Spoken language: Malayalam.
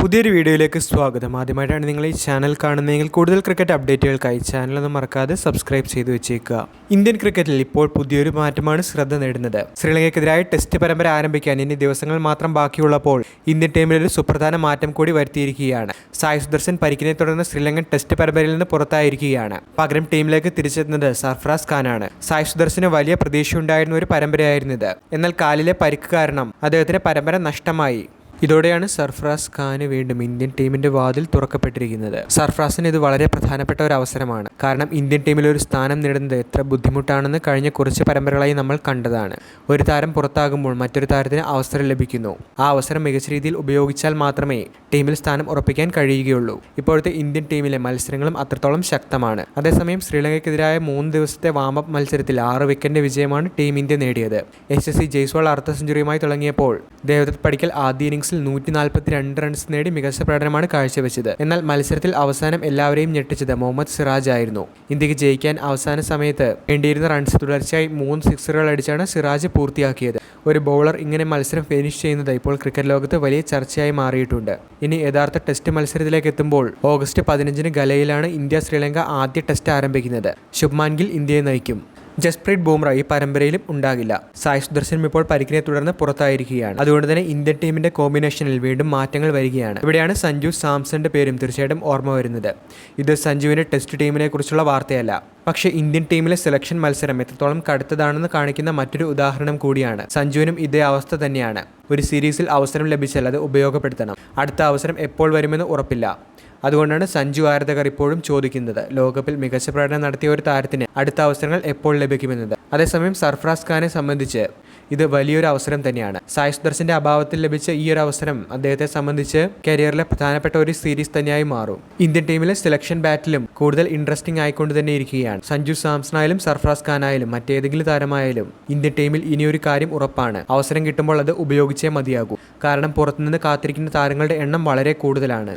പുതിയൊരു വീഡിയോയിലേക്ക് സ്വാഗതം. ആദ്യമായിട്ടാണ് നിങ്ങൾ ഈ ചാനൽ കാണുന്നതെങ്കിൽ കൂടുതൽ ക്രിക്കറ്റ് അപ്ഡേറ്റുകൾക്കായി ചാനലൊന്നും മറക്കാതെ സബ്സ്ക്രൈബ് ചെയ്തു വെച്ചേക്കുക. ഇന്ത്യൻ ക്രിക്കറ്റിൽ ഇപ്പോൾ പുതിയൊരു മാറ്റമാണ് ശ്രദ്ധ നേടുന്നത്. ശ്രീലങ്കയ്ക്കെതിരായ ടെസ്റ്റ് പരമ്പര ആരംഭിക്കാൻ ഇനി ദിവസങ്ങൾ മാത്രം ബാക്കിയുള്ളപ്പോൾ ഇന്ത്യൻ ടീമിൽ ഒരു സുപ്രധാന മാറ്റം കൂടി വരുത്തിയിരിക്കുകയാണ്. സായ് സുദർശൻ പരിക്കിനെ തുടർന്ന് ശ്രീലങ്കൻ ടെസ്റ്റ് പരമ്പരയിൽ നിന്ന് പുറത്തായിരിക്കുകയാണ്. പകരം ടീമിലേക്ക് തിരിച്ചെത്തുന്നത് സർഫറാസ് ഖാനാണ്. സായ് സുദർശന് വലിയ പ്രതീക്ഷയുണ്ടായിരുന്ന ഒരു പരമ്പരയായിരുന്നു ഇത്. എന്നാൽ കാലിലെ പരിക്ക് കാരണം അദ്ദേഹത്തിന് പരമ്പര നഷ്ടമായി. ഇതോടെയാണ് സർഫറാസ് ഖാന് വീണ്ടും ഇന്ത്യൻ ടീമിന്റെ വാതിൽ തുറക്കപ്പെട്ടിരിക്കുന്നത്. സർഫറാസിന് ഇത് വളരെ പ്രധാനപ്പെട്ട ഒരു അവസരമാണ്. കാരണം ഇന്ത്യൻ ടീമിൽ ഒരു സ്ഥാനം നേടുന്നത് എത്ര ബുദ്ധിമുട്ടാണെന്ന് കഴിഞ്ഞ കുറച്ച് പരമ്പരകളായി നമ്മൾ കണ്ടതാണ്. ഒരു താരം പുറത്താകുമ്പോൾ മറ്റൊരു താരത്തിന് അവസരം ലഭിക്കുന്നു. ആ അവസരം മികച്ച രീതിയിൽ ഉപയോഗിച്ചാൽ മാത്രമേ ടീമിൽ സ്ഥാനം ഉറപ്പിക്കാൻ കഴിയുകയുള്ളൂ. ഇപ്പോഴത്തെ ഇന്ത്യൻ ടീമിലെ മത്സരങ്ങളും അത്രത്തോളം ശക്തമാണ്. അതേസമയം ശ്രീലങ്കയ്ക്കെതിരായ 3 ദിവസത്തെ വാമപ്പ് മത്സരത്തിൽ 6 വിക്കറ്റിന്റെ വിജയമാണ് ടീം ഇന്ത്യ നേടിയത്. യശസ്വി ജയ്സ്വാൾ അർദ്ധ സെഞ്ചുറിയുമായി തുടങ്ങിയപ്പോൾ ദേവദത്ത് പടിക്കൽ ആദ്യ ഇന്നിംഗ്സിൽ 142 റൺസ് നേടി മികച്ച പ്രകടനമാണ് കാഴ്ചവെച്ചത്. എന്നാൽ മത്സരത്തിൽ അവസാനം എല്ലാവരെയും ഞെട്ടിച്ചത് മുഹമ്മദ് സിറാജ് ആയിരുന്നു. ഇന്ത്യക്ക് ജയിക്കാൻ അവസാന സമയത്ത് വേണ്ടിയിരുന്ന റൺസ് തുടർച്ചയായി 3 സിക്സറുകൾ അടിച്ചാണ് സിറാജ് പൂർത്തിയാക്കിയത്. ഒരു ബൗളർ ഇങ്ങനെ മത്സരം ഫിനിഷ് ചെയ്യുന്നത് ഇപ്പോൾ ക്രിക്കറ്റ് ലോകത്ത് വലിയ ചർച്ചയായി മാറിയിട്ടുണ്ട്. ഇനി യഥാർത്ഥ ടെസ്റ്റ് മത്സരത്തിലേക്ക് എത്തുമ്പോൾ ഓഗസ്റ്റ് 15 ഗലയിലാണ് ഇന്ത്യ ശ്രീലങ്ക ആദ്യ ടെസ്റ്റ് ആരംഭിക്കുന്നത്. ശുഭ്മാൻ ഗിൽ ഇന്ത്യയെ നയിക്കും. ജസ്പ്രീത് ബുംറ ഈ പരമ്പരയിലും ഉണ്ടാകില്ല. സായ് സുദർശനും ഇപ്പോൾ പരിക്കിനെ തുടർന്ന് പുറത്തായിരിക്കുകയാണ്. അതുകൊണ്ട് തന്നെ ഇന്ത്യൻ ടീമിന്റെ കോമ്പിനേഷനിൽ വീണ്ടും മാറ്റങ്ങൾ വരികയാണ്. ഇവിടെയാണ് സഞ്ജു സാംസന്റെ പേരും തീർച്ചയായിട്ടും ഓർമ്മ വരുന്നത്. ഇത് സഞ്ജുവിന്റെ ടെസ്റ്റ് ടീമിനെ കുറിച്ചുള്ള വാർത്തയല്ല, പക്ഷേ ഇന്ത്യൻ ടീമിലെ സെലക്ഷൻ മത്സരം എത്രത്തോളം കടുത്തതാണെന്ന് കാണിക്കുന്ന മറ്റൊരു ഉദാഹരണം കൂടിയാണ്. സഞ്ജുവിനും ഇതേ അവസ്ഥ തന്നെയാണ്. ഒരു സീരീസിൽ അവസരം ലഭിച്ചാൽ അത് ഉപയോഗപ്പെടുത്തണം. അടുത്ത അവസരം എപ്പോൾ വരുമെന്ന് ഉറപ്പില്ല. അതുകൊണ്ടാണ് സഞ്ജു ആരാധകർ ഇപ്പോഴും ചോദിക്കുന്നത്, ലോകകപ്പിൽ മികച്ച പ്രകടനം നടത്തിയ ഒരു താരത്തിന് അടുത്ത അവസരങ്ങൾ എപ്പോൾ ലഭിക്കുമെന്നത്. അതേസമയം സർഫറാസ് ഖാനെ സംബന്ധിച്ച് ഇത് വലിയൊരു അവസരം തന്നെയാണ്. സായ് സുദർശന്റെ അഭാവത്തിൽ ലഭിച്ച ഈ ഒരു അവസരം അദ്ദേഹത്തെ സംബന്ധിച്ച് കരിയറിലെ പ്രധാനപ്പെട്ട ഒരു സീരീസ് തന്നെയായി മാറും. ഇന്ത്യൻ ടീമിലെ സെലക്ഷൻ ബാറ്റിലും കൂടുതൽ ഇൻട്രസ്റ്റിംഗ് ആയിക്കൊണ്ട് തന്നെ ഇരിക്കുകയാണ്. സഞ്ജു സാംസണായാലും സർഫറാസ് ഖാനായാലും മറ്റേതെങ്കിലും താരമായാലും ഇന്ത്യൻ ടീമിൽ ഇനിയൊരു കാര്യം ഉറപ്പാണ്, അവസരം കിട്ടുമ്പോൾ അത് ഉപയോഗിച്ചേ മതിയാകൂ. കാരണം പുറത്തുനിന്ന് കാത്തിരിക്കുന്ന താരങ്ങളുടെ എണ്ണം വളരെ കൂടുതലാണ്.